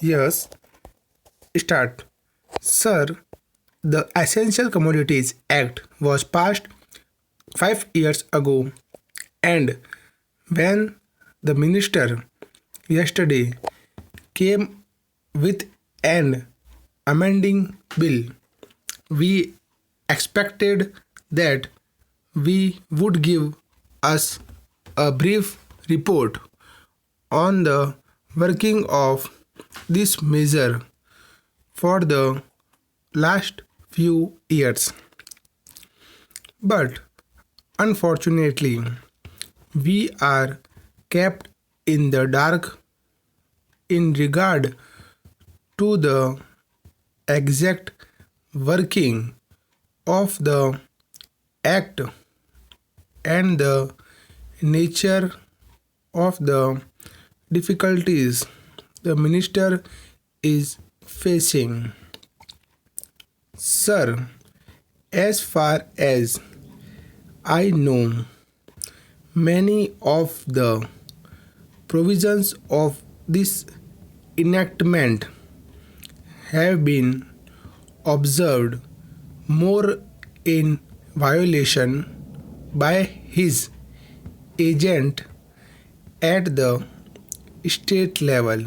Yes, start. Sir, the Essential Commodities Act was passed 5 years ago, and when the minister yesterday came with an amending bill, we expected that we would give us a brief report on the working of this measure for the last few years. But unfortunately, we are kept in the dark in regard to the exact working of the act and the nature of the difficulties the minister is facing. Sir, as far as I know, many of the provisions of this enactment have been observed more in violation by his agent at the state level.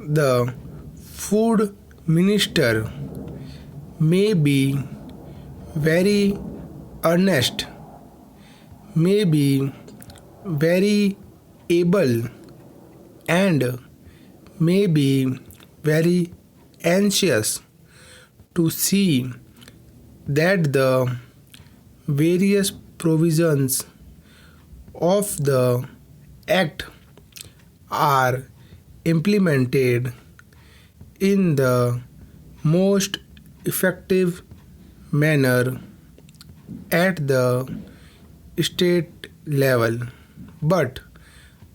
The food minister may be very earnest, may be very able, and may be very anxious to see that the various provisions of the Act are implemented in the most effective manner at the state level. But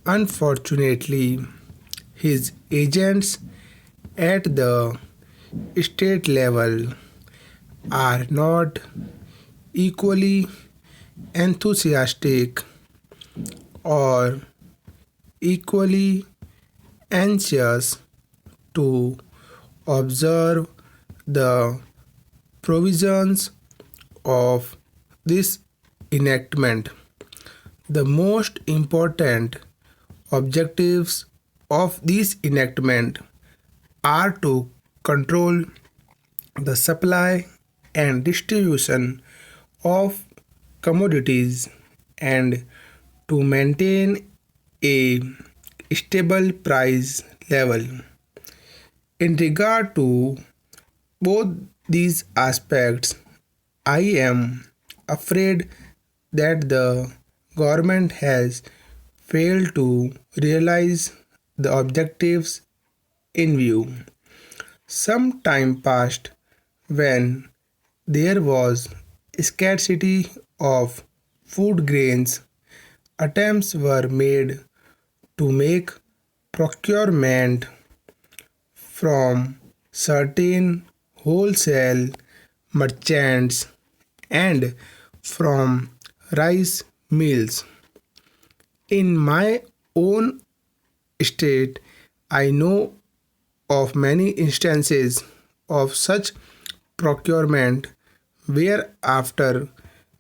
unfortunately, his agents at the state level are not equally enthusiastic or equally anxious to observe the provisions of this enactment. The most important objectives of this enactment are to control the supply and distribution of commodities and to maintain a stable price level. In regard to both these aspects, I am afraid that the government has failed to realize the objectives in view. Some time passed when there was scarcity of food grains. Attempts were made to make procurement from certain wholesale merchants and from rice mills. In my own state, I know of many instances of such procurement where, after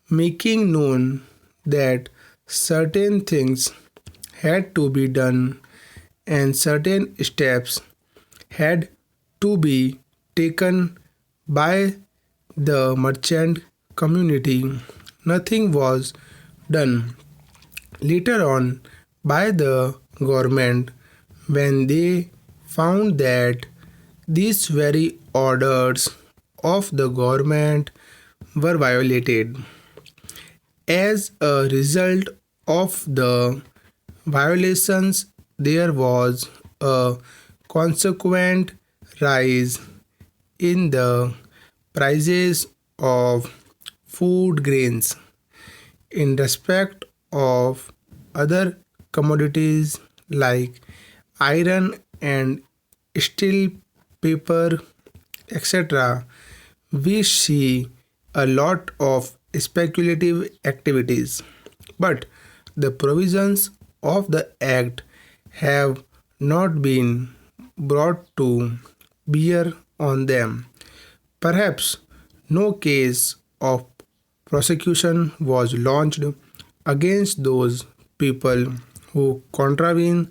making known that certain things had to be done and certain steps had to be taken by the merchant community, nothing was done. Later on, by the government, when they found that these very orders of the government were violated. As a result of the violations, there was a consequent rise in the prices of food grains. In respect of other commodities like iron and steel, paper, etc., we see a lot of speculative activities. But the provisions of the Act have not been brought to bear on them. Perhaps no case of prosecution was launched against those people who contravene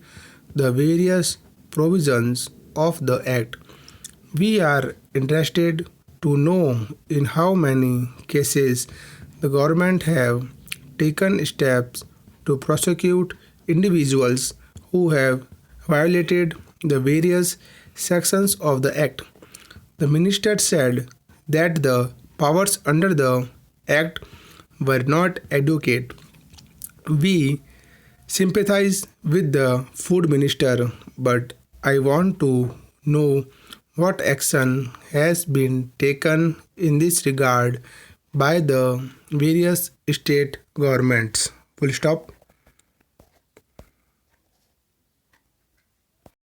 the various provisions of the Act. We are interested to know in how many cases the government have taken steps to prosecute individuals who have violated the various sections of the Act. The minister said that the powers under the Act were not adequate. We sympathize with the food minister, but I want to know what action has been taken in this regard by the various state governments. Full stop.